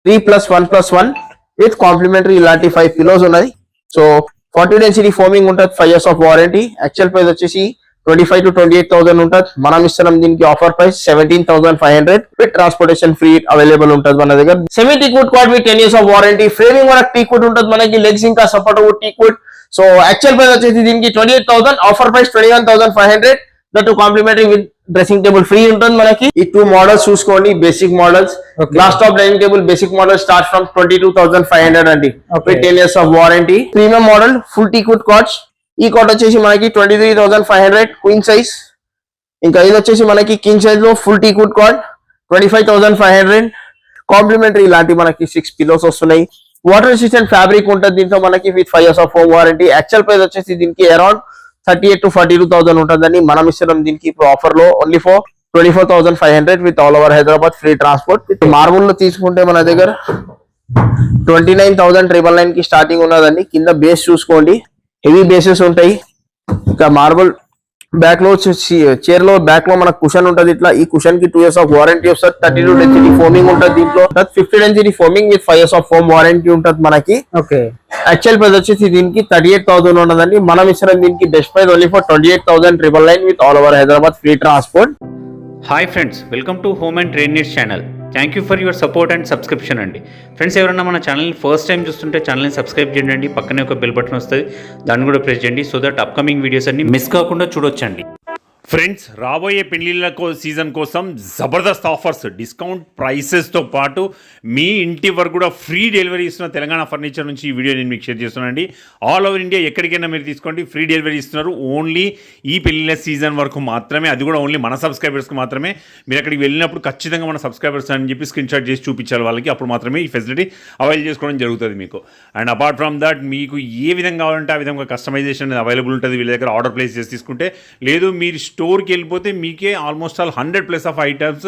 3+1+1 with complimentary ఇలాంటి 5 pillows ఉన్నాయి. So 40 density foaming ఉంటుంది, 5 years of warranty. Actual price వచ్చేసి 25,000 to 28,000 ఉంటుంది. మనం ఇస్తున్నాం దీనికి offer price 17,500 with transportation free available ఉంటుంది మన దగ్గర. Semi teakwood cot with 10 years of warranty. Framing మనకి టీక్వుడ్ ఉంటుంది, మనకి లెగ్స్ ఇంకా support teakwood. So actual price వచ్చేసి దీనికి 28,000, offer price 21,500. That complimentary with dressing table free ఉంటుంది మనకి. ఈ 2 మోడల్స్ చూసుకోండి, basic models. Glass top dining table basic model start from 22,500 అండి with 10 years of warranty. Premium model full teakwood cards. ఈ card వచ్చేసి మనకి 23,500 క్వీన్ సైజ్. ఇంకా ఇది వచ్చేసి మనకి కింగ్ సైజ్ లో ఫుల్ టీక్వుడ్ కార్డ్ 25,500. కాంప్లిమెంటరీ ఇలాంటి మనకి 6 పిలోస్ వస్తున్నాయి. వాటర్ రెసిస్టెంట్ ఫ్యాబ్రిక్ ఉంటుంది దీంట్లో మనకి with 5 years of home warranty. Actual price వచ్చేసి దీనికి అరౌండ్ 38,000 to 42,000 ఉంటుందని మనం ఇస్తున్నాం దీనికి ఇప్పుడు ఆఫర్ లో only for 24,500 with all over Hyderabad free transport. Marble లో తీసుకుంటే మన దగ్గర 29,999 కి స్టార్టింగ్ ఉన్నదండి. కింద బేస్ చూసుకోండి, హెవీ బేసెస్ ఉంటాయి. ఇంకా మార్బుల్ బ్యాక్ లో చైర్ లో బ్యాక్ లో మనకు కుషన్ ఉంటుంది. ఇట్లా ఈ కుషన్ కి 2 years ఆఫ్ వారంటీ వస్తుంది. 32 డెన్సిటీ ఫోమింగ్ ఉంటుంది దీంట్లో. 50 density foaming with 5 years of home warranty ఉంటుంది మనకి. యాక్చువల్ ప్రైస్ వచ్చేసి దీనికి 38,000 ఉన్నదండి. మనం ఇచ్చిన దీనికి best price only for 28,999 with all over Hyderabad free transport. Hi friends, welcome to home and trade needs channel. Thank you for your support and subscription అండి. Friends, ఎవరైనా మన ఛానల్ని ఫస్ట్ టైం చూస్తుంటే ఛానల్ని సబ్స్క్రైబ్ చేయండి. పక్కనే ఒక బెల్ బటన్ వస్తుంది, దాన్ని కూడా ప్రెస్ చేయండి. సో దట్ అప్కమింగ్ వీడియోస్ అన్ని మిస్ కాకుండా చూడొచ్చండి. ఫ్రెండ్స్, రాబోయే పెళ్లిళ్ళ సీజన్ కోసం జబర్దస్త్ ఆఫర్స్, డిస్కౌంట్ ప్రైసెస్తో పాటు మీ ఇంటి వరకు కూడా ఫ్రీ డెలివరీ ఇస్తున్న తెలంగాణ ఫర్నిచర్ నుంచి ఈ వీడియో నేను మీకు షేర్ చేస్తున్నానండి. ఆల్ ఓవర్ ఇండియా ఎక్కడికైనా మీరు తీసుకోండి, ఫ్రీ డెలివరీ ఇస్తున్నారు. ఓన్లీ ఈ పెళ్లిళ్ళ సీజన్ వరకు మాత్రమే, అది కూడా ఓన్లీ మన సబ్స్క్రైబర్స్కి మాత్రమే. మీరు అక్కడికి వెళ్ళినప్పుడు ఖచ్చితంగా మన సబ్స్క్రైబర్స్ అని చెప్పి స్క్రీన్ షాట్ చేసి చూపించాలి వాళ్ళకి, అప్పుడు మాత్రమే ఈ ఫెసిలిటీ అవైల్ చేసుకోవడం జరుగుతుంది మీకు. అండ్ అపార్ట్ ఫ్రమ్ దట్, మీకు ఏ విధంగా కావాలంటే ఆ విధంగా కస్టమైజేషన్ అవైలబుల్ ఉంటుంది వీళ్ళ దగ్గర. ఆర్డర్ ప్లేస్ చేసి తీసుకుంటే, లేదు మీరు స్టోర్కి వెళ్ళిపోతే మీకే almost all 100+ of items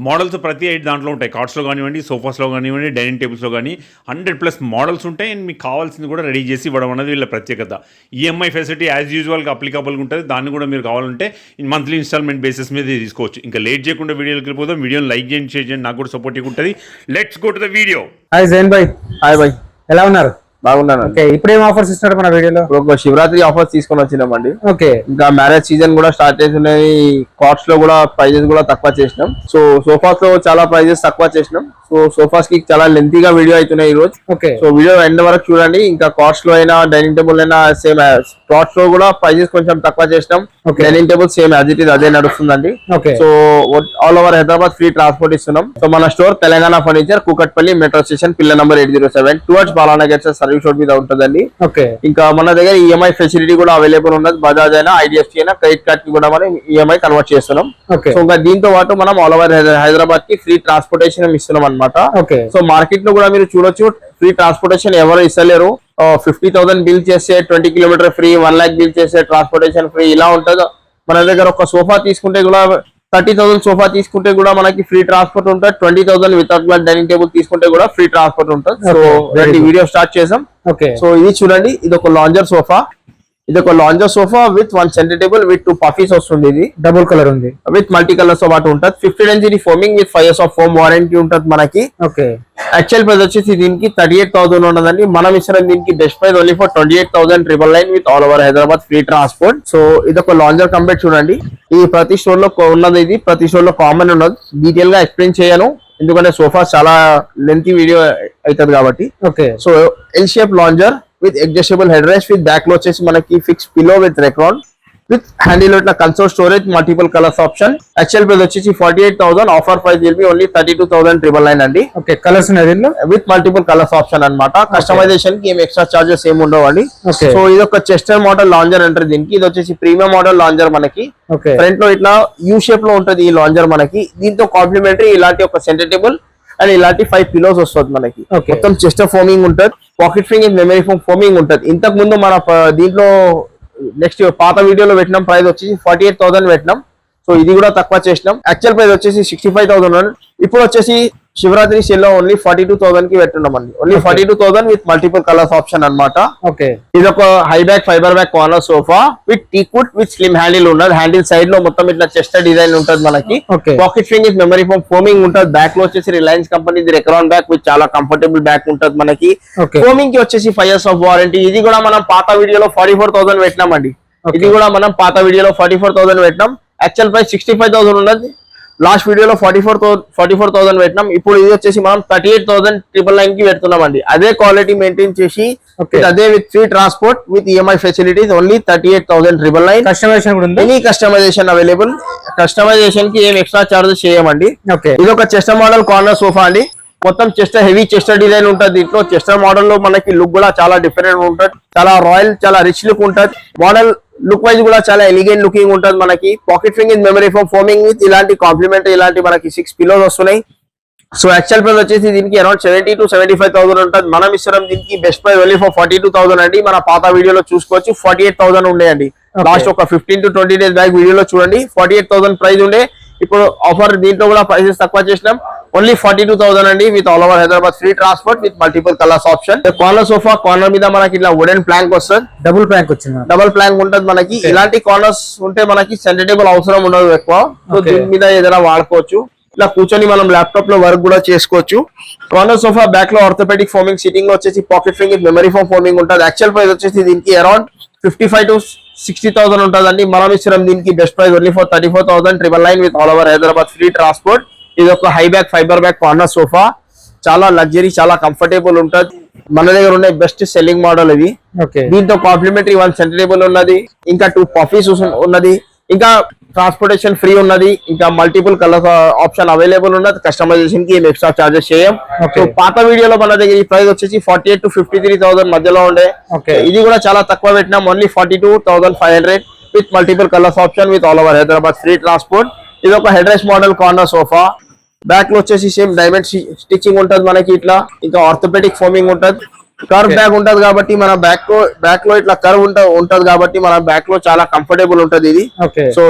models ప్రతి దాంట్లో ఉంటాయి. కార్డ్స్లో కానివ్వండి, సోఫాస్లో కానివ్వండి, డైనింగ్ టేబుల్స్లో కానీ 100+ మోడల్స్ ఉంటాయి. అండ్ మీకు కావాల్సింది కూడా రెడీ చేసి ఇవ్వడం అనేది వీళ్ళ ప్రత్యేకత. ఈఎంఐ ఫెసిలిటీ యాజ్ యూజువల్గా అప్లికబుల్గా ఉంటుంది. దాన్ని కూడా మీరు కావాలంటే మంత్లీ ఇన్స్టాల్మెంట్ బేసిస్ మీద తీసుకోవచ్చు. ఇంకా లేట్ చేయకుండా వీడియోకి వెళ్ళిపోతాం. వీడియోని లైక్ చేయండి, షేర్ చేయండి, నాకు కూడా సపోర్టింగ్ ఉంటుంది. Let's go to the video. Hi Zain భాయ్. హాయ్ భాయ్, ఎలా ఉన్నారు? బాగున్నాను. ఓకే, ఇప్పుడు ఏం ఆఫర్స్ ఇస్తున్నారు మన వీడియోలో? ఒక శివరాత్రి ఆఫర్స్ తీసుకొని వచ్చినామండి. ఓకే, ఇంకా మ్యారేజ్ సీజన్ కూడా స్టార్ట్ చేస్తున్నాయి. కార్డ్స్ లో కూడా ప్రైజెస్ కూడా తక్కువ చేసినాం. సో సోఫాస్ లో చాలా ప్రైజెస్ తక్కువ చేసినాం. సో సోఫాస్ కి చాలా లెంతీగా వీడియో అవుతున్నాయి ఈ రోజు. ఓకే, సో వీడియో ఎండ్ వరకు చూడండి. ఇంకా కార్డ్స్ లో అయినా, డైనింగ్ టేబుల్ అయినా సేమ్. కార్డ్స్ లో కూడా ప్రైజెస్ కొంచెం తక్కువ చేసినాం. Dining table same as it is అదే నడుస్తుందండి. So all over Hyderabad free transport ఇస్తున్నాం. సో మన store Telangana furniture, Kukatpally metro station, pillar number 807 towards Balanagar service road మీద ఉంటుందండి. ఇంకా మన దగ్గర ఈఎంఐ ఫెసిలిటీ కూడా అవైలబుల్ ఉన్నది. బజాజ్ అయినా, ఐడిఎఫ్సి అయినా, క్రెడిట్ కార్డ్ కి కూడా మనం ఈఎంఐ కన్వర్ట్ చేస్తున్నాం. సో ఇంకా దీంతో పాటు మనం ఆల్ ఓవర్ హైదరాబాద్ కి ఫ్రీ ట్రాన్స్పోర్టేషన్ ఇస్తున్నాం అనమాట. సో మార్కెట్ లో కూడా మీరు చూడొచ్చు, ఫ్రీ ట్రాన్స్పోర్టేషన్ ఎవరు ఇస్తలేరు. 50,000 బిల్ చేస్తే 20 కిలోమీటర్ ఫ్రీ, 1 lakh బిల్ చేస్తే ట్రాన్స్పోర్టేషన్ ఫ్రీ, ఇలా ఉంటుంది. మన దగ్గర ఒక సోఫా తీసుకుంటే కూడా 30,000 సోఫా తీసుకుంటే కూడా మనకి ఫ్రీ ట్రాన్స్పోర్ట్ ఉంటుంది. 20,000 వితౌట్ గ్లాస్ డైనింగ్ టేబుల్ తీసుకుంటే కూడా ఫ్రీ ట్రాన్స్పోర్ట్ ఉంటుంది. సో వీడియో స్టార్ట్ చేసాం. సో ఇది చూడండి, ఇది ఒక లాంజర్ సోఫా. ఇది ఒక lounger sofa with 1 centre table with 2 puffies వస్తుంది. ఇది డబుల్ కలర్ ఉంది విత్ మల్టీ కలర్స్ తో పాటు ఉంటుంది. 50 density foaming with 5 years of home warranty ఉంటుంది మనకి. యాక్చువల్ ప్రైస్ వచ్చేసి దీనికి 38,000 ఉన్నదండి. మనం ఇచ్చిన దీనికి best price only for 28,999 with all over Hyderabad free transport. So ఇది ఒక లాంజర్ కంపెనీ చూడండి. ఇది ప్రతి స్టోర్ లో ఉన్నది, ఇది ప్రతి స్టోర్ లో కామన్ ఉన్నది. డీటెయిల్ గా ఎక్స్ప్లెయిన్ చేయను, ఎందుకంటే సోఫా చాలా లెంతీ వీడియో అవుతుంది కాబట్టి. So L shape lounger with adjustable head rest with back లో వచ్చేసి మనకి fix pillow with recron with handle ఇట్లా console storage, multiple colours option. Actual price వచ్చేసి 48,000, offer price will be only 32,999 అండి. Okay, colours ఉన్నాయి with multiple colours option అనమాట. Customisation కి ఏం ఎక్స్ట్రా చార్జెస్ ఏమి ఉండవండి. సో ఇది ఒక చెస్టర్ మోడల్ లాంజర్ అంటారు దీనికి. ఇది వచ్చేసి ప్రీమియం మోడల్ లాంజర్ మనకి. ఫ్రంట్ లో ఇట్లా యూ షేప్ లో ఉంటది ఈ లాంజర్ మనకి. దీంతో కాంప్లిమెంటరీ ఇలాంటి ఒక సెంటర్ టేబుల్ అండ్ ఇలాంటి 5 పిలోస్ వస్తుంది మనకి. మొత్తం చెస్టర్ ఫోమింగ్ ఉంటుంది, పాకెట్ ఫింగ్ మెమరీ ఫోమ్ ఫోమింగ్ ఉంటుంది. ఇంతకు ముందు మన దీంట్లో నెక్స్ట్ పాత వీడియోలో పెట్టినాం, ప్రైస్ వచ్చేసి 48,000 పెట్టినాం. సో ఇది కూడా తక్కువ చేసినాం. యాక్చువల్ ప్రైస్ వచ్చేసి 65,000, ఇప్పుడు వచ్చేసి శివరాత్రి సేల్ లో ఓన్లీ 42,000 కి పెట్టున్నామండి. Only 42,000 with multiple colours option అన్నమాట. ఓకే, ఇది ఒక high back fibre back corner sofa with teakwood with slim handle ఉన్నది. హ్యాండిల్ సైడ్ లో మొత్తం ఇట్లా చెస్ట్ డిజైన్ ఉంటది మనకి. పాకెట్ ఫింగ్ విత్ మెమరీ ఫోమ్ ఫోమింగ్ ఉంటది. బ్యాక్ లో వచ్చేసి Reliance company recron back with చాలా కంఫర్టబుల్ బ్యాక్ ఉంటది మనకి. ఫోమింగ్ కి వచ్చేసి 5 years ఆఫ్ వారంటీ. ఇది కూడా మనం పాత వీడియోలో 44,000 పెట్టినామండి. ఇది కూడా మనం పాత వీడియోలో 44,000 పెట్టినాం. యాక్చువల్ ప్రైస్ 65,000 ఉన్నది. లాస్ట్ వీడియోలో 44,000 పెట్టినాం. ఇప్పుడు ఇది వచ్చేసి మనం 38,999 కి పెడుతున్నామండి. అదే క్వాలిటీ మెయింటైన్ చేసి అదే with free transport with EMI facilities only 38,999. Customization కూడా ఉంది. Any customization available. కస్టమైజేషన్ కి ఏం ఎక్స్ట్రా చార్జెస్ చేయమండి. ఇది ఒక చెస్టర్ మోడల్ కార్నర్ సోఫా అండి. మొత్తం చెస్టర్ హెవీ చెస్టర్ డిజైన్ ఉంటుంది. దీంట్లో చెస్టర్ మోడల్ లో మనకి లుక్ కూడా చాలా డిఫరెంట్ ఉంటుంది. చాలా రాయల్, చాలా రిచ్ లుక్ ఉంటుంది. మోడల్ లుక్ వైజ్ కూడా చాలా ఎలిగెంట్ లుకింగ్ ఉంటుంది మనకి. పాకెట్ ఫింగ్ with memory foam foaming with ఇలాంటి కాంప్లిమెంట్ ఇలాంటి మనకి 6 పిల్లోస్ వస్తున్నాయి. సో యాక్చువల్ ప్రైస్ వచ్చేసి దీనికి అరౌండ్ 70 to 75,000 ఉంటుంది. మనం ఇస్తున్నాం దీనికి బెస్ట్ ప్రైస్ ఓన్లీ ఫర్ 42,000 అండి. మన పాత వీడియోలో చూసుకోవచ్చు 48,000 ఉండేయండి. లాస్ట్ ఒక 15 to 20 days బ్యాక్ వీడియోలో చూడండి 48,000 ప్రైస్ ఉండే. ఇప్పుడు ఆఫర్ దీంట్లో కూడా ప్రైసెస్ తక్కువ చేసినాం. ఓన్లీ 42,000 అండి with all over Hyderabad free transport with multiple colours option. Corner sofa corner మీద మనకి ఇట్లా వుడెన్ ప్లాంక్ వస్తుంది. డబుల్ ప్లాంక్ వచ్చింది. డబుల్ ప్లాంక్ ఉంటుంది మనకి. ఇలాంటి కార్నర్స్ ఉంటే మనకి సెంటర్ టేబుల్ అవసరం ఉండదు ఎక్కువ. సో దీని మీద ఏదైనా వాడుకోవచ్చు. ఇలా కూర్చొని మనం ల్యాప్టాప్ లో వర్క్ కూడా చేసుకోవచ్చు. కార్నర్ సోఫా బ్యాక్ లో ఆర్థోపెడిక్ ఫోమింగ్, సిట్టింగ్ లో వచ్చేసి పాకెట్ ఫింగ్ విత్ మెమరీ ఫోమ్ ఫోమింగ్ ఉంటుంది. యాక్చువల్ ప్రైస్ వచ్చేసి దీనికి అరౌండ్ 55 to 60,000 ఉంటుందండి. మనం ఇస్తున్నాం దీనికి best price only for 34,999 with all over Hyderabad free transport. ఇది ఒక high back fibre back corner sofa. చాలా లగ్జరీ, చాలా కంఫర్టబుల్ ఉంటుంది. మన దగ్గర ఉన్న బెస్ట్ సెల్లింగ్ మోడల్ ఇది. దీంతో కాంప్లిమెంటరీ 1 సెంటర్ టేబుల్ ఉన్నది. ఇంకా 2 పఫీస్ ఉన్నది. ఇంకా ట్రాన్స్పోర్టేషన్ ఫ్రీ ఉన్నది. ఇంకా మల్టిపుల్ కలర్స్ ఆప్షన్ అవైలబుల్ ఉన్నది. కస్టమైజేషన్ కి ఏం ఎక్స్ట్రా చార్జెస్ చేయం. సో పాత వీడియోలో మన దగ్గర ఈ ప్రైస్ వచ్చేసి 48 to 53,000 మధ్యలో ఉండే. ఇది కూడా చాలా తక్కువ పెట్టినాం. Only 42,500 with multiple colours option with all over Hyderabad free transport. ఇది ఒక head rest model corner sofa. Back లో వచ్చేసి సేమ్ డైమండ్ స్టిచ్చింగ్ ఉంటది మనకి. ఇట్లా ఇంకా ఆర్థోపెడిక్ ఫోమింగ్ ఉంటది. కర్వ్ బ్యాక్ ఉంటది కాబట్టి మన బ్యాక్ లో ఇట్లా కర్వ్ ఉంటది కాబట్టి మన బ్యాక్ లో చాలా కంఫర్టబుల్ ఉంటది ఇది. సో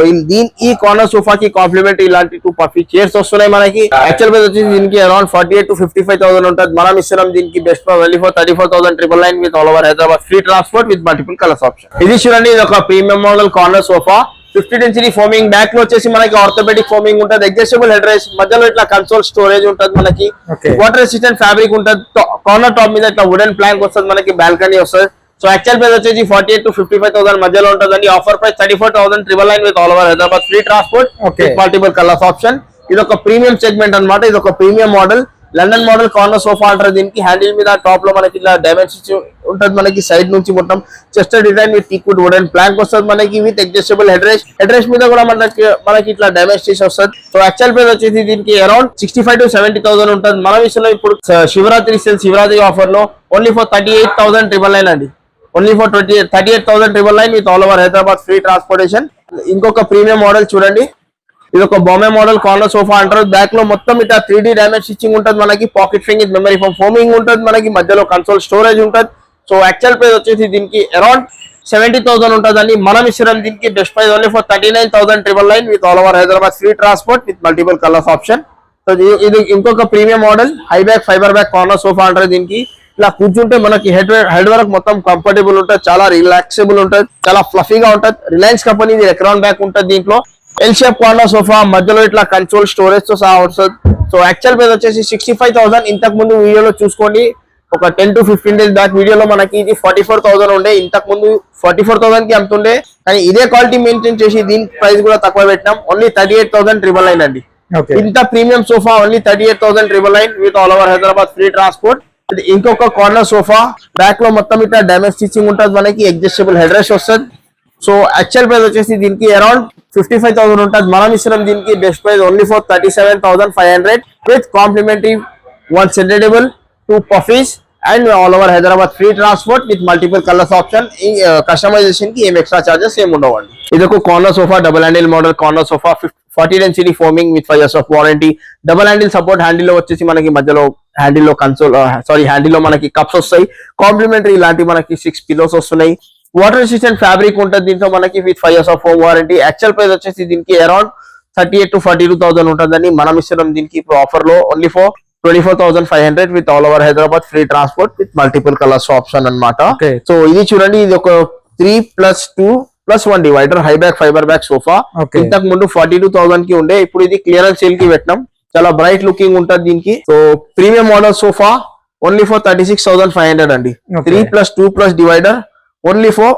ఈ కార్నర్ సోఫా కి కాంప్లిమెంట్ ఇలాంటి 2 పఫీ చైర్స్ వస్తున్నాయి మనకి. యాక్చువల్ ప్రైస్ వచ్చేసి దీనికి అరౌండ్ 48 to 55,000 ఉంటది. మనం ఇస్తున్నాం దీనికి best price only for 34,999 with all over Hyderabad free transport with multiple colours option. ఇది చూడండి, ఇది ఒక premium model corner sofa. 50 density foaming. Back లో వచ్చేసి మనకి ఆర్థోపెడిక్ ఫోమింగ్ ఉంటుంది. అడ్జస్టబుల్ హెడ్ రెస్ట్, మధ్యలో ఇట్లా కన్సోల్ స్టోరేజ్ ఉంటుంది మనకి. వాటర్ రెసిస్టెంట్ ఫ్యాబ్రిక్ ఉంటుంది. కార్నర్ టాప్ మీద ఇట్లా వుడెన్ ప్లాంక్ వస్తుంది మనకి. బాల్కనీ వస్తుంది. సో యాక్చువల్ ప్రైస్ వచ్చేసి 48 to 55,000 మధ్యలో ఉంటుందండి. Offer price 34,999 with all over Hyderabad free transport multiple colours option. ఇది ఒక ప్రీమియం సెగ్మెంట్ అన్నమాట. ఇది ఒక premium model, London model corner sofa అంటారు దీనికి. హ్యాండిల్ మీద టాప్ లో మనకి ఇట్లా డైమెన్షన్స్ ఉంటుంది మనకి. సైడ్ నుంచి మొత్తం Chester design with టీకుడ్ wooden plank వస్తుంది మనకి with adjustable head rest. Head rest మీద కూడా మనకి ఇట్లా డైమెన్షన్స్ వస్తుంది. సో యాక్చువల్ ప్రైస్ వచ్చేసి దీనికి అరౌండ్ 65 to 70,000 ఉంటుంది. మన విషయంలో ఇప్పుడు శివరాత్రి ఆఫర్ లో ఓన్లీ ఫర్ 38,999 అండి. Only for 38,999 with all over Hyderabad free transportation. ఇంకొక ప్రీమియం మోడల్ చూడండి. ఇది ఒక బాంబే మోడల్ కార్నర్ సోఫా అంటారు. బ్యాక్ లో మొత్తం ఇట్లా 3D డైమండ్ స్టిచ్చింగ్ ఉంటుంది మనకి. పాకెట్ ఫింగ్ విత్ మెమరీ ఫోమ్ ఫోమింగ్ ఉంటుంది మనకి. మధ్యలో కన్సోల్ స్టోరేజ్ ఉంటుంది. సో యాక్చువల్ ప్రైస్ వచ్చేసి దీనికి అరౌండ్ 70,000 ఉంటుందండి. మనం ఇస్తున్నాం దీనికి best price only for 39,999 with all over Hyderabad free transport with multiple colours option. So ఇది ఇంకొక premium model high back fibre back corner sofa అంటారు దీనికి. ఇలా కూర్చుంటే మనకి హెడ్ వర్క్ మొత్తం కంఫర్టబుల్ ఉంటుంది. చాలా రిలాక్సేబుల్ ఉంటుంది. చాలా ఫ్లఫీగా ఉంటుంది. రిలయన్స్ కంపెనీ రెక్రాన్ బ్యాక్ ఉంటుంది దీంట్లో. ఎల్ షేప్ కార్నర్ సోఫా, మధ్యలో ఇట్లా కన్సోల్ స్టోరేజ్ తో సహా వస్తుంది. సో యాక్చువల్ ప్రైస్ వచ్చేసి 65,000. ఇంతకు ముందు వీడియోలో చూసుకోండి, ఒక 10 to 15 days బ్యాక్ వీడియోలో మనకి ఇది 44,000 ఉండే. ఇంతకు ముందు 44,000 కి అమ్ముతుండే. కానీ ఇదే క్వాలిటీ మెయింటైన్ చేసి దీని ప్రైస్ కూడా తక్కువ పెట్టినాం. ఓన్లీ 38,999 అండి. ఇంత premium sofa only 38,999 with all over Hyderabad free transport. ఇంకొక కార్నర్ సోఫా. బ్యాక్ లో మొత్తం ఇట్లా డైమండ్ స్టిచ్చింగ్ ఉంటుంది మనకి. అడ్జస్టబుల్ హెడ్ రెస్ట్ వస్తుంది. సో యాక్చువల్ ప్రైస్ వచ్చేసి దీనికి అరౌండ్ 55,000 ఉంటుంది. మనం ఇస్తున్నాం దీనికి best price only for 37,500 with complimentary 1 centre table, 2 puffies and all over Hyderabad free transport with multiple colours option. Customization కి ఏం ఎక్స్ట్రా చార్జెస్ ఏమి ఉండవండి. ఇది ఒక corner sofa, double handle model corner sofa. 40 density foaming with 5 years of warranty. Double handle support. Handle లో వచ్చేసి మనకి మధ్యలో హ్యాండిల్ లో మనకి కప్స్ వస్తాయి. కాంప్లిమెంటరీ ఇలాంటి మనకి 6 పిల్లోస్ వస్తున్నాయి. వాటర్ రెసిస్టెంట్ ఫ్యాబ్రిక్ ఉంటుంది దీంతో మనకి with 5 years of home warranty. Actual price వచ్చేసి దీనికి అరౌండ్ 38 to 42,000 ఉంటుందని మనం ఇస్తున్నాం దీనికి ఇప్పుడు ఆఫర్ లో only for 24,500 with all over Hyderabad free transport with multiple colours option అన్నమాట. Okay. సో ఇది చూడండి, ఇది ఒక 3+2+1 divider high back fibre back sofa. Okay. ఇంతకు ముందు 42,000 కి ఉండే, ఇప్పుడు ఇది క్లియరెన్స్ సేల్ కి పెట్టినాం. చాలా బ్రైట్ లుకింగ్ ఉంటుంది దీనికి. So premium model sofa only for 36,500 అండి. Okay. 3+2+ divider only for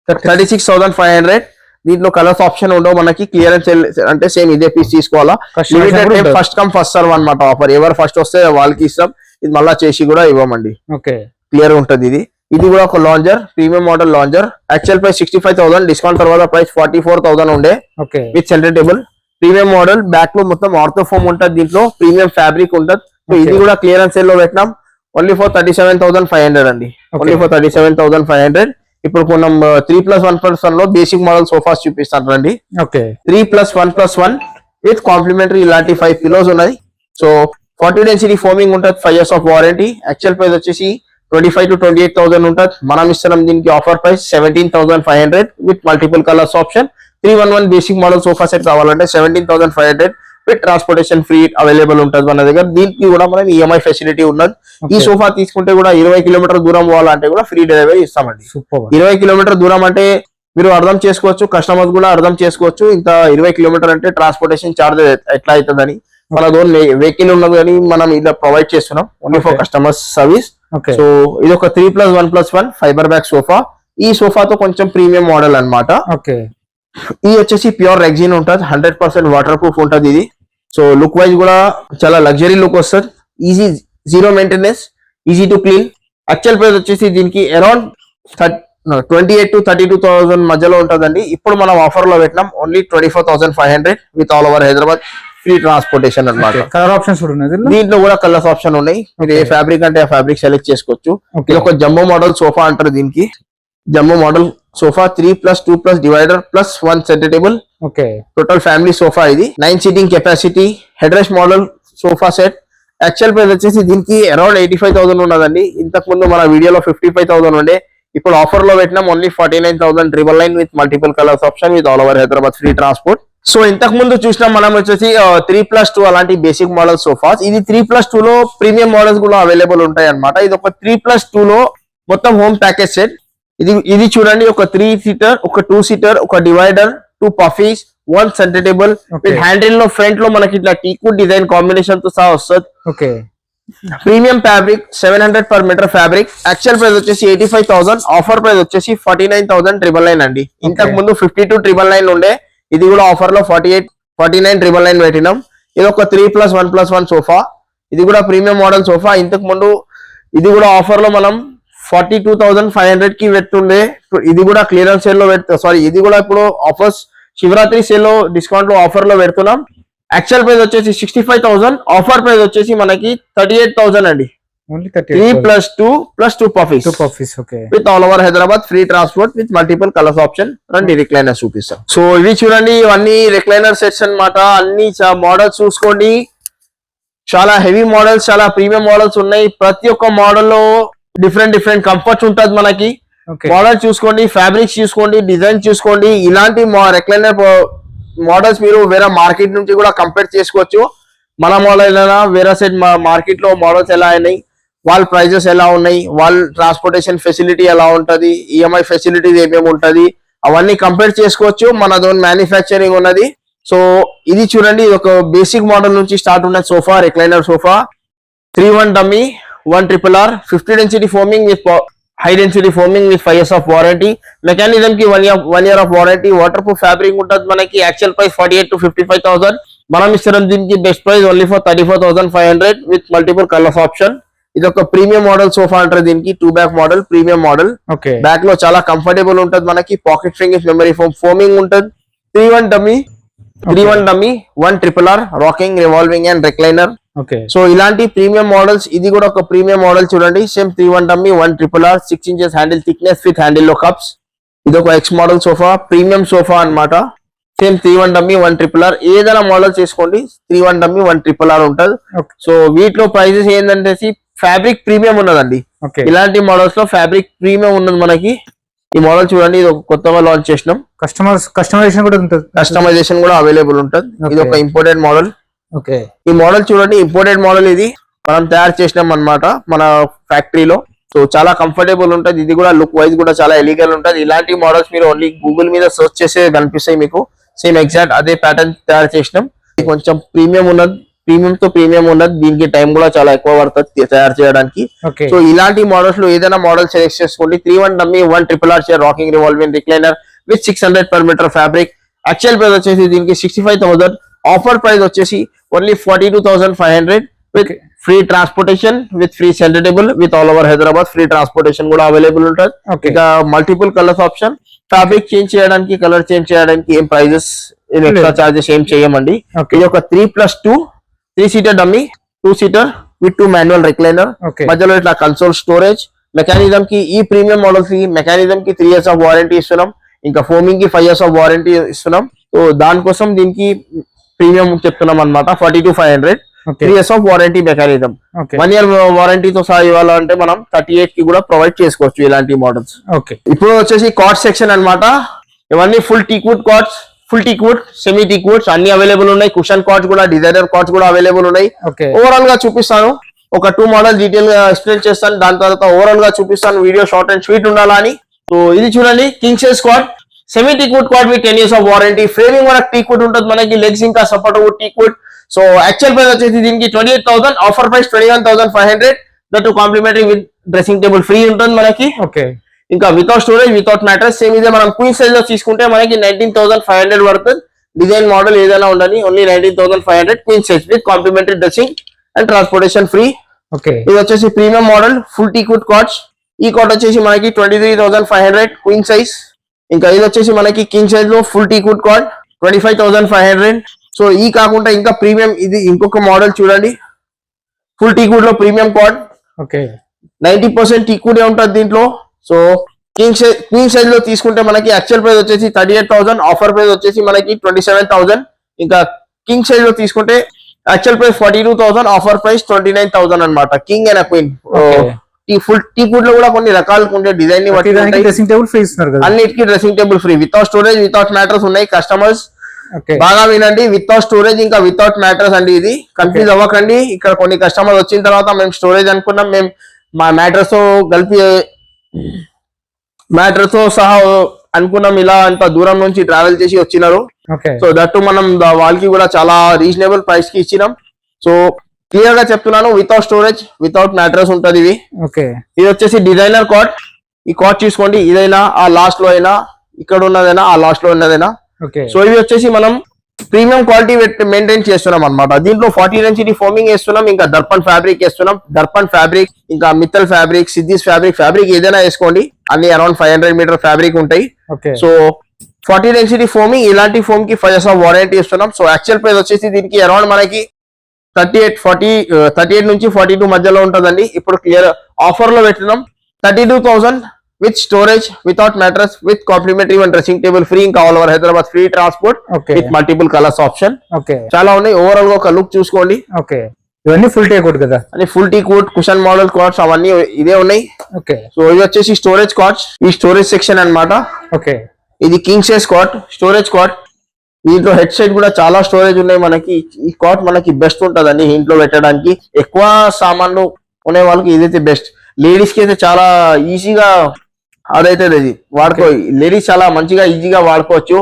36,500. దీంట్లో కలర్స్ ఆప్షన్ ఉండవు మనకి. క్లియరెన్స్ అంటే సేమ్ ఇదే పీస్ తీసుకోవాలా. Limited time first come first serve అన్నమాట ఆఫర్. ఎవరు ఫస్ట్ వస్తే వాళ్ళకి ఇస్తాం. ఇది మళ్ళా చేసి కూడా ఇవ్వమండి. ఓకే, క్లియర్ ఉంటుంది ఇది. ఇది కూడా ఒక lounger, premium model lounger. Actual price 65,000, discount తర్వాత ప్రైస్ 44,000 ఉండే okay. With centre table. Premium model, back లో మొత్తం ఆర్థోఫోమ్ ఉంటుంది. దీంట్లో ప్రీమియం ఫ్యాబ్రిక్ ఉంటుంది. సో ఇది కూడా క్లియరెన్స్ సేల్ లో పెట్టినాం. ఓన్లీ ఫర్ 37,500 అండి. Only for 37,500. ఇప్పుడు కొన్నాం 3+1+1 లో బేసిక్ మోడల్ సోఫాస్ చూపిస్తాను రండి. ఓకే, 3+1+1 విత్ కాంప్లిమెంటరీ ఇలాంటి 5 పిలోస్ ఉన్నాయి. సో 40 డెన్సిటీ ఫోమింగ్ ఉంటుంది, 5 years of warranty. Actual price వచ్చేసి 25,000 to 28,000 ఉంటుంది. మనం ఇస్తున్నాం దీనికి offer price 17,500 with multiple colours option. 311 basic model sofa set కావాలంటే 17,500 విత్ ట్రాన్స్పోర్టేషన్ ఫ్రీ అవైలబుల్ ఉంటుంది మన దగ్గర. దీనికి కూడా మనం ఈఎంఐ ఫెసిలిటీ ఉన్నది. ఈ సోఫా తీసుకుంటే కూడా 20 కిలోమీటర్ దూరం పోవాలంటే కూడా ఫ్రీ డెలివరీ ఇస్తామండి. సూపర్. 20 కిలోమీటర్ దూరం అంటే మీరు అర్థం చేసుకోవచ్చు, కస్టమర్స్ కూడా అర్థం చేసుకోవచ్చు. ఇంత 20 కిలోమీటర్ అంటే ట్రాన్స్పోర్టేషన్ చార్జ్ ఎట్లా అవుతుందని. మన దగ్గర వెహికల్ ఉన్నది కానీ మనం ఇలా ప్రొవైడ్ చేస్తున్నాం only for customers service. Okay. So ఇది ఒక 3+1+1 ఫైబర్ బ్యాక్ సోఫా. ఈ సోఫాతో కొంచెం ప్రీమియం మోడల్ అన్నమాట. ఓకే, ఇది వచ్చేసి ప్యూర్ రెగ్జిన్ ఉంటుంది, 100% వాటర్ ప్రూఫ్ ఉంటుంది ఇది. సో లుక్ వైజ్ కూడా చాలా లగ్జరీ లుక్ వస్తుంది. Easy, zero maintenance, easy to clean. Actual price వచ్చేసి దీనికి అరౌండ్ 28,000 to 32,000 మధ్యలో ఉంటుందండి. ఇప్పుడు మనం ఆఫర్ లో పెట్టినాం only 24,500 with all over Hyderabad free transportation అన్నమాట. కలర్ ఆప్షన్స్ కూడా ఉన్నాయి దీనిలో. దీంట్లో కూడా కలర్స్ ఆప్షన్ ఉన్నాయి. మీరు ఏ ఫ్యాబ్రిక్ అంటే ఆ ఫ్యాబ్రిక్ సెలెక్ట్ చేసుకోవచ్చు. Okay. ఇది ఒక జంబో మోడల్ సోఫా అంటారు దీనికి. Jumbo model sofa 3+2+ divider +1 centre table. Okay, total family sofa ఇది. 9 seating capacity, head rest model sofa set. Actual price వచ్చేసి దీనికి అరౌండ్ 85,000 ఉన్నదండి. ఇంతకు ముందు మన వీడియోలో 55,000 ఉండే. ఇప్పుడు ఆఫర్ లో పెట్టినాం only 49,999 with multiple colours option with all over Hyderabad free transport. So ఇంతకు ముందు చూసినాం మనం వచ్చేసి 3+2 అలాంటి బేసిక్ మోడల్ సోఫాస్. ఇది 3+2 లో ప్రీమియం మోడల్స్ కూడా అవైలబుల్ ఉంటాయి అన్నమాట. ఇది ఒక 3+2 లో మొత్తం హోమ్ ప్యాకేజ్ సెట్. ఇది చూడండి, ఒక 3 సీటర్, ఒక 2 సీటర్, ఒక divider, 2 puffies, 1 centre table with handle లో ఫ్రంట్ లో మనకి ఇట్లా టీకుడ్ డిజైన్ కాంబినేషన్ తో సహా వస్తుంది. Okay. Premium fabric 700 per meter fabric. Actual price వచ్చేసి 85,000, ఆఫర్ ప్రైస్ వచ్చేసి 49,999 అండి. ఇంతకు ముందు 52,999 ఉండే. ఇది కూడా ఆఫర్ లో 49,999 పెట్టినాం. ఇది ఒక 3+1+1 సోఫా. ఇది కూడా ప్రీమియం మోడల్ సోఫా. ఇంతకు ముందు ఇది కూడా ఆఫర్ లో మనం 42,500 కి పెట్టుండే. ఇది కూడా క్లియరెన్స్ సేల్ లో ఇది కూడా ఇప్పుడు ఆఫర్స్ శివరాత్రి సేల్ లో డిస్కౌంట్ లో ఆఫర్ లో పెడుతున్నాం. యాక్చువల్ ప్రైస్ వచ్చేసి 65,000, ఆఫర్ ప్రైస్ వచ్చేసి మనకి 38,000 అండి. Only 3+2+2 puffies okay. With all over Hyderabad free transport with multiple colours option. రండి రిక్లైనర్ చూపిస్తాం. సో ఇవి చూడండి, ఇవన్నీ రిక్లైనర్ సెట్స్ అన్నమాట. అన్ని మోడల్స్ చూసుకోండి, చాలా హెవీ మోడల్స్, చాలా ప్రీమియం మోడల్స్ ఉన్నాయి. ప్రతి ఒక్క మోడల్ లో డిఫరెంట్ కంఫర్ట్స్ ఉంటుంది మనకి. మోడల్ చూసుకోండి, ఫ్యాబ్రిక్స్ చూసుకోండి, డిజైన్ చూసుకోండి. ఇలాంటి రెక్లైనర్ మోడల్స్ మీరు వేరే మార్కెట్ నుంచి కూడా కంపేర్ చేసుకోవచ్చు. మన మోడల్ అయినా వేరే సైడ్ మార్కెట్ లో మోడల్స్ ఎలా అయినాయి, వాళ్ళ ప్రైజెస్ ఎలా ఉన్నాయి, వాళ్ళ ట్రాన్స్పోర్టేషన్ ఫెసిలిటీ ఎలా ఉంటది, ఈఎంఐ ఫెసిలిటీస్ ఏమేమి ఉంటది, అవన్నీ కంపేర్ చేసుకోవచ్చు. మనది మ్యానుఫ్యాక్చరింగ్ ఉన్నది. సో ఇది చూడండి, ఇది ఒక బేసిక్ మోడల్ నుంచి స్టార్ట్ ఉన్న sofa, recliner sofa. 3-1 dummy, 1 RRR, 50 density foaming with high density foaming with 5 years of warranty. Mechanism కి 1 year of warranty. Water proof fabric ఉంటుంది మనకి. Actual price 48,000 to 55,000. మనం ఇస్తున్నాం దీనికి best price only for 34,500 with multiple colours option. ఇది ఒక premium model sofa అంటారు దీనికి. 2 back model, premium model. Back లో చాలా కంఫర్టబుల్ ఉంటుంది మనకి. Pocket spring with memory foam foaming ఉంటుంది. 3-1 dummy, 1 RRR, rocking, revolving and recliner. So ఇలాంటి ప్రీమియం మోడల్స్. ఇది కూడా ఒక ప్రీమియం మోడల్ చూడండి. Same 3-1 dummy, 1 RRR, 6 inches handle thickness with handle లో కప్స్. ఇది ఒక X model sofa, premium sofa అన్నమాట. Same 3-1 dummy, 1 RRR. ఏదైనా మోడల్ చేసుకోండి, 3-1 డమ్మీ, 1 RRR ఉంటుంది. సో వీటిలో ప్రైజెస్ ఏంటంటే ఫ్యాబ్రిక్ ప్రీమియం ఉన్నదండి. ఇలాంటి మోడల్స్ లో ఫ్యాబ్రిక్ ప్రీమియం ఉన్నది మనకి. ఈ మోడల్ చూడండి, ఇది ఒక కొత్తగా లాంచ్ చేసినాం. కస్టమైజేషన్ కూడా ఉంటుంది. కస్టమైజేషన్ కూడా అవైలబుల్ ఉంటుంది. ఇది ఒక ఇంపోర్టెడ్ మోడల్. ఈ మోడల్ చూడండి, ఇంపోర్టెడ్ మోడల్ ఇది. మనం తయారు చేసినాం అన్నమాట మన ఫ్యాక్టరీలో. సో చాలా కంఫర్టబుల్ ఉంటుంది, ఇది కూడా లుక్ వైజ్ కూడా చాలా ఎలిగల్ ఉంటుంది. ఇలాంటి మోడల్స్ మీరు ఓన్లీ గూగుల్ మీద సెర్చ్ చేసే కనిపిస్తాయి మీకు, సేమ్ ఎగ్జాక్ట్ అదే ప్యాటర్న్ తయారు చేసినాం. కొంచెం ప్రీమియం ఉన్నది, ప్రీమియం ఉన్నది, దీనికి టైం కూడా చాలా ఎక్కువ పడుతుంది తయారు చేయడానికి. సో ఇలాంటి మోడల్స్ లో ఏదైనా మోడల్ సెలెక్ట్ చేసుకోండి. 3-1 dummy 1 RRR chair rocking revolving recliner with 600 per meter fabric. Actual price వచ్చేసి దీనికి 65,000, ఆఫర్ ప్రైస్ వచ్చేసి only 42,500 with free transportation, with free centre table, with all over Hyderabad free transportation కూడా available ఉంటుంది. ఇంకా multiple colours option, fabric change చేయడానికి, colour change చేయడానికి ఏం prices ఏం ఎక్స్ట్రా చార్జెస్ ఏం చేయమండి. ఇది ఒక 3+2 3-seater dummy, 2-seater with 2 manual recliner. మధ్యలో ఇట్లా కన్సోల్ స్టోరేజ్. మెకానిజం కి ఈ ప్రీమియం మోడల్స్ కి మెకానిజం కి 3 years ఆఫ్ వారంటీ ఇస్తున్నాం, ఇంకా ఫోమింగ్ కి 5 years ఆఫ్ వారంటీ ఇస్తున్నాం. సో దానికోసం దీనికి ప్రీమియం చెప్తున్నాం అన్నమాట. 42,500, 3 years of warranty mechanism. 1 year వారంటీతో సహా ఇవ్వాలంటే మనం 38 కి కూడా ప్రొవైడ్ చేసుకోవచ్చు ఇలాంటి మోడల్స్. ఇప్పుడు వచ్చేసి కార్డ్ సెక్షన్ అన్నమాట. ఇవన్నీ full teakwood cards, full teakwood, semi teakwoods అన్ని అవైలబుల్ ఉన్నాయి. కుషన్ కార్డ్స్ కూడా, డిజైనర్ కార్డ్స్ కూడా అవైలబుల్ ఉన్నాయి. ఓవరాల్ గా చూపిస్తాను, ఒక 2 మోడల్ డీటెయిల్ గా ఎక్స్ప్లెయిన్ చేస్తాను, దాని తర్వాత ఓవరాల్ గా చూపిస్తాను. వీడియో షార్ట్ అండ్ స్వీట్ ఉండాలా అని. సో ఇది చూడండి, king size cot, semi teakwood cot with 10 years of warranty. Framing వరకు టీక్వుడ్ ఉంటుంది మనకి, లెగ్స్ ఇంకా support teakwood. So actual price వచ్చేసి దీనికి 28,000, offer price 21,500. That complimentary with dressing table free ఉంటుంది మనకి. ఇంకా without storage, without mattress. Same ఇదే మనం క్వీన్ సైజ్ లో తీసుకుంటే మనకి 19,500 పడుతుంది. డిజైన్ మోడల్ ఏదైనా ఉండని, only 19,500 queen size with complimentary dressing and transportation free. ఇది వచ్చేసి premium model full teakwood cards. ఈ కార్డ్ వచ్చేసి మనకి 23,500 క్వీన్ సైజ్. ఇంకా ఇది వచ్చేసి మనకి కింగ్ సైజ్ లో ఫుల్ టీక్వుడ్ కార్డ్ 25,500. సో ఈ కాకుండా ఇంకా ప్రీమియం ఇది ఇంకొక మోడల్ చూడండి, ఫుల్ టీక్వుడ్ లో ప్రీమియం కార్డ్. 90% టీక్వుడ్ ఉంటుంది దీంట్లో. సో క్వీన్ సైజ్ లో తీసుకుంటే మనకి యాక్చువల్ ప్రైస్ వచ్చేసి 38,000, ఆఫర్ ప్రైస్ వచ్చేసి మనకి 27,000. ఇంకా కింగ్ సైజ్ లో తీసుకుంటే యాక్చువల్ ప్రైస్ 42,000, ఆఫర్ ప్రైస్ 29,000 అన్నమాట. King and queen full teakwood లో కూడా కొన్ని రకాలు ఉండే డిజైన్ ని బట్టి డ్రెస్సింగ్ టేబుల్ ఫ్రీ ఇస్తున్నారు కదా, అన్నిటికీ dressing table free, without storage, without mattress ఉన్నాయి. కస్టమర్స్ బాగా వినండి, వితౌట్ స్టోరేజ్ ఇంకా వితౌట్ మ్యాట్రెస్ అండి. ఇది కన్ఫ్యూజ్ అవ్వకండి. ఇక్కడ కొన్ని కస్టమర్స్ వచ్చిన తర్వాత మేము స్టోరేజ్ అనుకున్నాం, మేము మా మ్యాట్రెస్ తో కలిపి మ్యాట్రెస్ తో సహా అనుకున్నాం. ఇలా అంత దూరం నుంచి ట్రావెల్ చేసి వచ్చినారు. సో దట్టు మనం వాళ్ళకి కూడా చాలా రీజనబుల్ ప్రైస్ కి ఇచ్చినాం. సో క్లియర్ గా చెప్తున్నాను, వితౌట్ స్టోరేజ్, వితౌట్ మ్యాట్రెస్ ఉంటది ఇవి. ఇది వచ్చేసి డిజైనర్ కార్డ్. ఈ కార్డ్ తీసుకోండి, ఇదైనా ఆ లాస్ట్ లో అయినా, ఇక్కడ ఉన్నదైనా ఆ లాస్ట్ లో ఉన్నదైనా. సో ఇవి వచ్చేసి మనం ప్రీమియం క్వాలిటీ మెయింటైన్ చేస్తున్నాం అన్నమాట. దీంట్లో 40 density ఫోమింగ్ వేస్తున్నాం, ఇంకా దర్పణ్ ఫ్యాబ్రిక్ వేస్తున్నాం. దర్పణ్ ఫ్యాబ్రిక్, ఇంకా మిత్తల్ ఫ్యాబ్రిక్, సిద్ధిస్ ఫ్యాబ్రిక్ ఏదైనా వేసుకోండి. అన్ని అరౌండ్ 500 meter ఫ్యాబ్రిక్ ఉంటాయి. సో 40 density ఫోమింగ్, ఇలాంటి ఫోమ్ కి 5 years ఆఫ్ వారంటీ ఇస్తున్నాం. సో యాక్చువల్ ప్రైస్ వచ్చేసి దీనికి అరౌండ్ మనకి 38 నుంచి 42 మధ్యలో ఉంటుందండి. ఇప్పుడు క్లియర్ ఆఫర్ లో పెట్టినాం 32,000 with storage, without mattress, with complimentary one dressing table free, ఇంకా all over Hyderabad free transport with multiple colours option. చాలా ఉన్నాయి. ఓవరాల్ గా ఒక లుక్ చూసుకోండి. ఇవన్నీ ఫుల్ టీక్వుడ్ కదా, అని full teakwood cushion model cards అవన్నీ ఇదే ఉన్నాయి. సో ఇవి వచ్చేసి స్టోరేజ్ కార్డ్స్, ఈ స్టోరేజ్ సెక్షన్ అన్నమాట. ఇది king size card, storage card. దీంట్లో హెడ్ సైడ్ కూడా చాలా స్టోరేజ్ ఉన్నాయి మనకి. ఈ కార్డ్ మనకి బెస్ట్ ఉంటదండి ఇంట్లో పెట్టడానికి. ఎక్కువ సామాన్లు కొనే వాళ్ళకి ఇదైతే బెస్ట్. లేడీస్ కి అయితే చాలా ఈజీగా అదైతే ఇది వాడుకో, లేడీస్ చాలా మంచిగా ఈజీగా వాడుకోవచ్చు.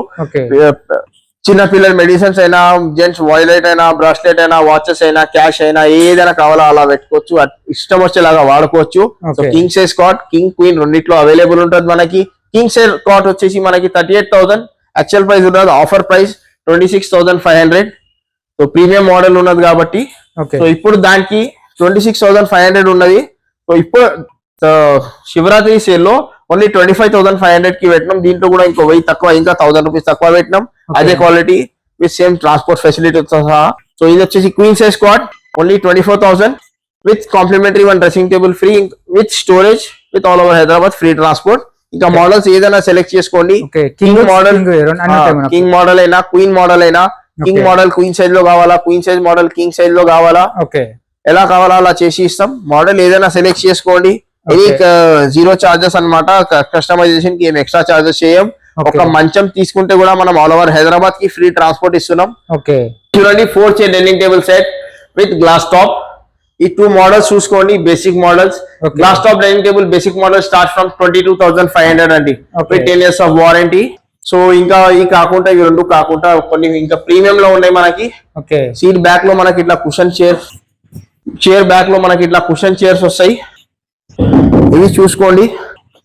చిన్న పిల్లల మెడిసిన్స్ అయినా, జెంట్స్ వాయిలెట్ అయినా, బ్రాస్లెట్ అయినా, వాచెస్ అయినా, క్యాష్ అయినా, ఏదైనా కావాలో అలా పెట్టుకోవచ్చు, ఇష్టం వచ్చేలాగా వాడుకోవచ్చు. King size card, king queen రెండిట్లో అవైలబుల్ ఉంటుంది మనకి. కింగ్ సైజ్ కార్డ్ వచ్చేసి మనకి 38,000, యాక్చువల్ ప్రైస్ ఉన్నది, offer price 26,500. So premium model ఉన్నది కాబట్టి. సో ఇప్పుడు దానికి 26,500 ఉన్నది. సో ఇప్పుడు శివరాత్రి సేల్ లో ఓన్లీ 25,500 కి పెట్టినాం. దీంట్లో కూడా ఇంకో 1000 తక్కువ, ఇంకా 1000 రూపీస్ తక్కువ పెట్టినాం. అదే quality with same transport facility సహా. సో ఇది వచ్చేసి queen size squad, only 24,000 with complimentary one dressing table free, with storage, with all over Hyderabad free transport. ఇంకా మోడల్స్ ఏదైనా సెలెక్ట్ చేసుకోండి. కింగ్ మోడల్, కింగ్ మోడల్ అయినా, క్వీన్ మోడల్ అయినా. King model queen size లో కావాలా, queen size model king size లో కావాలా, ఎలా కావాలా అలా చేసి ఇస్తాం. మోడల్ ఏదైనా సెలెక్ట్ చేసుకోండి. ఇది 0 చార్జెస్ అన్నమాట. కస్టమైజేషన్ కి ఏం ఎక్స్ట్రా చార్జెస్ చేయం. ఒక మంచం తీసుకుంటే కూడా మనం ఆల్ ఓవర్ హైదరాబాద్ కి ఫ్రీ ట్రాన్స్పోర్ట్ ఇస్తున్నాం. చూడండి 4 chair dining table set with glass top. ఈ 2 మోడల్స్ చూసుకోండి, basic models. Okay. Glass top dining table basic model start from 22,500 అండి, Okay. With 10 years of warranty. So ఇంకా ఈ కాకుండా ఇవి రెండు కాకుండా కొన్ని ఇంకా ప్రీమియం లో ఉన్నాయి మనకి. ఓకే సీట్ బ్యాక్ లో మనకి ఇట్లా కుషన్ చైర్ బ్యాక్ లో మనకి ఇట్లా కుషన్ చైర్స్ వస్తాయి. ఇవి చూసుకోండి,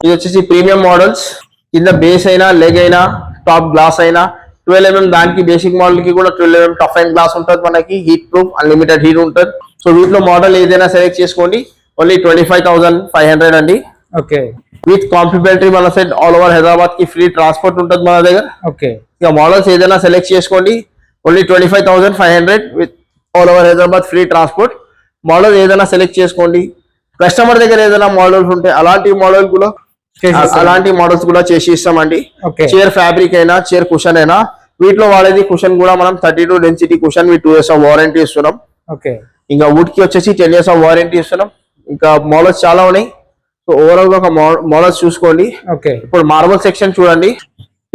ఇది వచ్చేసి ప్రీమియం మోడల్స్. కింద బేస్ అయినా లెగ్ అయినా టాప్ గ్లాస్ అయినా 12 mm, దానికి బేసిక్ మోడల్ కి కూడా 12 mm టఫ్ అండ్ గ్లాస్ ఉంటుంది మనకి, హీట్ ప్రూఫ్, అన్లిమిటెడ్ హీట్ ఉంటుంది. సో వీటిలో మోడల్ ఏదైనా సెలెక్ట్ చేసుకోండి, ఓన్లీ 25,500 అండి. ఓకే విత్ కాంప్లిమెంటరీ మన సైడ్ ఆల్ ఓవర్ హైదరాబాద్ కి ఫ్రీ ట్రాన్స్పోర్ట్ ఉంటుంది మన దగ్గర. ఓకే ఇక మోడల్స్ ఏదైనా సెలెక్ట్ చేసుకోండి, only 25,500 with all over Hyderabad free transport. Model ఏదైనా సెలెక్ట్ చేసుకోండి. కస్టమర్ దగ్గర ఏదైనా మోడల్స్ ఉంటే అలాంటి మోడల్ కూడా అలాంటి మోడల్స్ కూడా చేసి ఇస్తామండి. Okay. చైర్ ఫ్యాబ్రిక్ అయినా చైర్ కుషన్ అయినా, వీటిలో వాడేది కుషన్ కూడా మనం 32 density cushion with 2 years of warranty ఇస్తున్నాం. ఓకే ఇంకా వుడ్ కి వచ్చేసి 10 years ఆఫ్ వారంటీ ఇస్తున్నాం. ఇంకా మోడల్స్ చాలా ఉన్నాయి. సో ఓవరాల్ గా ఒక మోడల్స్ చూసుకోండి. ఓకే ఇప్పుడు మార్బల్ సెక్షన్ చూడండి.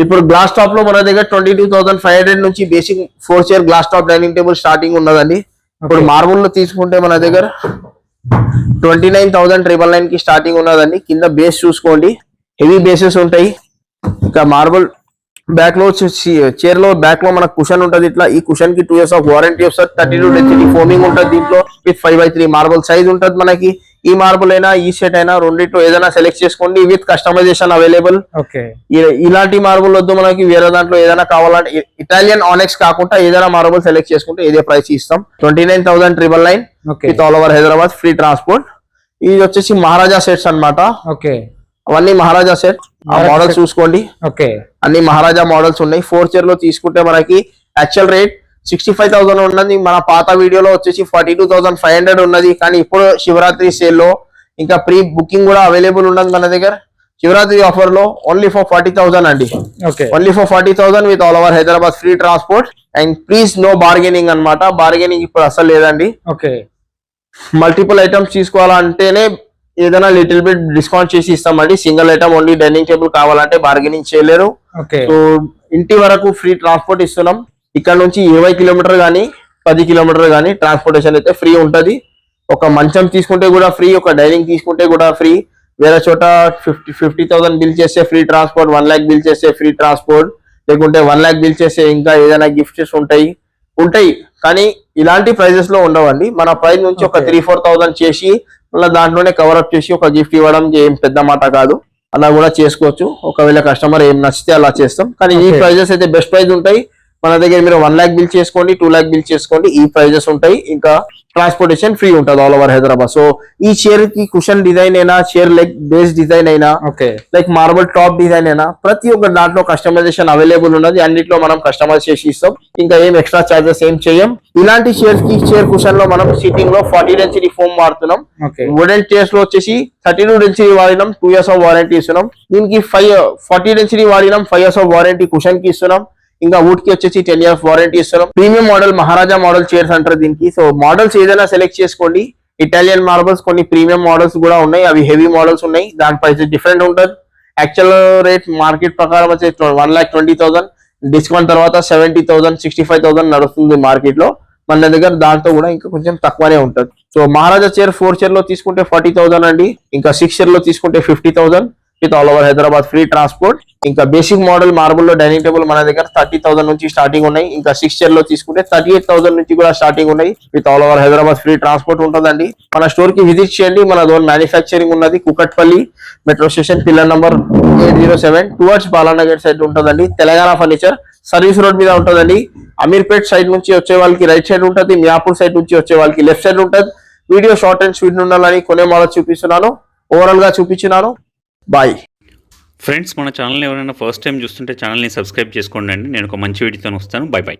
ఇప్పుడు గ్లాస్ టాప్ లో మన దగ్గర 22,500 నుంచి basic 4 chair glass top dining table starting ఉన్నదండి. ఇప్పుడు మార్బుల్ లో తీసుకుంటే మన దగ్గర 29,999 కి స్టార్టింగ్ ఉన్నదండి. కింద బేస్ చూసుకోండి, హెవీ బేసెస్ ఉంటాయి. ఇంకా మార్బుల్ బ్యాక్ లో చైర్ లో బ్యాక్ లో మనకు కుషన్ ఉంటది. ఇట్లా ఈ కుషన్ కి 2 years ఆఫ్ వారంటీ వస్తుంది. 32 డెన్సిటీ ఫోమింగ్ ఉంటుంది దీంట్లో విత్ 5/3 మార్బుల్ సైజ్ ఉంటుంది మనకి. ఈ మార్బుల్ అయినా ఈ సెట్ అయినా రెండిట్లో ఏదైనా సెలెక్ట్ చేసుకోండి, విత్ కస్టమైజేషన్ అవైలబుల్. ఓకే ఇలాంటి మార్బుల్ వద్దు మనకి, వేరే దాంట్లో ఏదైనా కావాలంటే ఇటాలియన్ ఆనెక్స్ కాకుండా ఏదైనా మార్బుల్ సెలెక్ట్ చేసుకుంటే ఇదే ప్రైస్ ఇస్తాం. 29,999 okay with all over Hyderabad free transport. ఇది వచ్చేసి మహారాజా సెట్స్ అన్నమాట. ఓకే అవన్నీ మహారాజా సెట్. ఆ మహారాజా మోడల్స్ set. చూసుకోండి, ఓకే అన్ని మహారాజా మోడల్స్ ఉన్నాయి. 4 చైర్ లో తీసుకుంటే మనకి యాక్చువల్ రేట్ 65,000 ఉన్నది. మన పాత వీడియోలో వచ్చేసి 42,500 ఉన్నది. కానీ ఇప్పుడు శివరాత్రి సేల్ లో ఇంకా ప్రీ బుకింగ్ కూడా అవైలబుల్ ఉన్నది మన దగ్గర. శివరాత్రి ఆఫర్ లో ఓన్లీ ఫర్ 40,000 అండి, okay only for 40,000 with all over Hyderabad free transport. And please no bargaining అన్నమాట. బార్గెనింగ్ ఇప్పుడు అసలు లేదండి. ఓకే మల్టిపుల్ ఐటమ్స్ తీసుకోవాలంటేనే ఏదైనా లిటిల్ బిట్ డిస్కౌంట్ చేసి ఇస్తామండి. Single item only dining table కావాలంటే బార్గెనింగ్ చేయలేరు. ఓకే సో ఇంటి వరకు ఫ్రీ ట్రాన్స్పోర్ట్ ఇస్తున్నాం. ఇక్కడ నుంచి 20 కిలోమీటర్ కానీ 10 కిలోమీటర్ కానీ ట్రాన్స్పోర్టేషన్ అయితే ఫ్రీ ఉంటది. ఒక మంచం తీసుకుంటే కూడా ఫ్రీ, ఒక డైనింగ్ తీసుకుంటే కూడా ఫ్రీ. వేరే చోట 50,000 బిల్ చేస్తే ఫ్రీ ట్రాన్స్పోర్ట్, 1 lakh బిల్ చేస్తే ఫ్రీ ట్రాన్స్పోర్ట్, లేకుంటే 1 lakh బిల్ చేస్తే ఇంకా ఏదైనా గిఫ్ట్స్ ఉంటాయి కానీ ఇలాంటి ప్రైజెస్ లో ఉండవండి. మన ప్రైస్ నుంచి ఒక Okay. 3-4,000 చేసి మళ్ళీ దాంట్లోనే కవర్ అప్ చేసి ఒక గిఫ్ట్ ఇవ్వడం ఏం పెద్ద మాట కాదు. అలా కూడా చేసుకోవచ్చు. ఒకవేళ కస్టమర్ ఏం నచ్చితే అలా చేస్తాం. కానీ ఈ Okay. ప్రైజెస్ అయితే బెస్ట్ ప్రైస్ ఉంటాయి మన దగ్గర. మీరు 1 lakh బిల్ చేసుకోండి, 2 lakh బిల్ చేసుకోండి, ఈ ప్రైజెస్ ఉంటాయి. ఇంకా ట్రాన్స్పోర్టేషన్ ఫ్రీ ఉంటుంది ఆల్ ఓవర్ హైదరాబాద్. సో ఈ చైర్ కి కుషన్ డిజైన్ అయినా, చైర్ లెగ్ బేస్ డిజైన్ అయినా, okay like marble top design అయినా, ప్రతి ఒక్క దాంట్లో కస్టమైజేషన్ అవైలబుల్ ఉన్నది. అన్నిట్లో మనం కస్టమైజ్ చేసి ఇస్తాం. ఇంకా ఏం ఎక్స్ట్రా చార్జెస్ ఏం చేయం. ఇలాంటి చైర్స్ కి చైర్ కుషన్ లో మనం సిట్టింగ్ లో 40 డెన్సిటీ ఫోమ్ వాడుతున్నాం. ఓకే వుడెన్ చైర్స్ లో వచ్చేసి 32 డెన్సిటీ వాడినాం, 2 years ఆఫ్ వారంటీ ఇస్తున్నాం. దీనికి 40 డెన్సిటీ వాడినాం, 5 years ఆఫ్ వారంటీ కుషన్ కి ఇస్తున్నాం. ఇంకా వుడ్ కి వచ్చేసి 10 years వారంటీ ఇస్తున్నాం. Premium model Maharaja model chairs అంటారు దీనికి. సో మోడల్స్ ఏదైనా సెలెక్ట్ చేసుకోండి. ఇటాలియన్ మార్బల్స్ కొన్ని ప్రీమియం మోడల్స్ కూడా ఉన్నాయి, అవి హెవీ మోడల్స్ ఉన్నాయి. దాని ప్రైస్ డిఫరెంట్ ఉంటుంది. యాక్చువల్ రేట్ మార్కెట్ ప్రకారం వచ్చేసి 1,20,000, డిస్కౌంట్ తర్వాత 70,000, 65,000 నడుస్తుంది మార్కెట్ లో. మన దగ్గర దాంతో కూడా ఇంకా కొంచెం తక్కువనే ఉంటుంది. సో మహారాజా చైర్ 4 చైర్ లో తీసుకుంటే 40,000 అండి. ఇంకా 6 చైర్ లో తీసుకుంటే 50,000 with all over Hyderabad free transport. ఇంకా బేసిక్ మోడల్ మార్బుల్ లో డైనింగ్ టేబుల్ మన దగ్గర 30,000 నుంచి స్టార్టింగ్ ఉన్నాయి. ఇంకా 6 చైర్ లో తీసుకుంటే 38,000 నుంచి కూడా స్టార్టింగ్ ఉన్నాయి. With all over Hyderabad free transport ఉంటుందండి. మన స్టోర్ కి విజిట్ చేయండి. మన ఓన్ మ్యానుఫ్యాక్చరింగ్ ఉన్నది. Kukatpally metro station pillar number 807 towards Balanagar side ఉంటుందండి. తెలంగాణ ఫర్నిచర్ సర్వీస్ రోడ్ మీద ఉంటుందండి. అమీర్పేట్ సైడ్ నుంచి వచ్చే వాళ్ళకి రైట్ సైడ్ ఉంటుంది, మియాపూర్ సైడ్ నుంచి వచ్చే వాళ్ళకి లెఫ్ట్ సైడ్ ఉంటుంది. వీడియో షార్ట్ అండ్ స్వీట్ ఉండాలని కొనే మోడల్ చూపిస్తున్నాను, ఓవరాల్ గా చూపించినాను. బాయ్ ఫ్రెండ్స్, మన ఛానల్ని ఎవరైనా ఫస్ట్ టైం చూస్తుంటే ఛానల్ని సబ్స్క్రైబ్ చేసుకోండి అండి. నేను ఒక మంచి వీడియోతో వస్తాను. By by.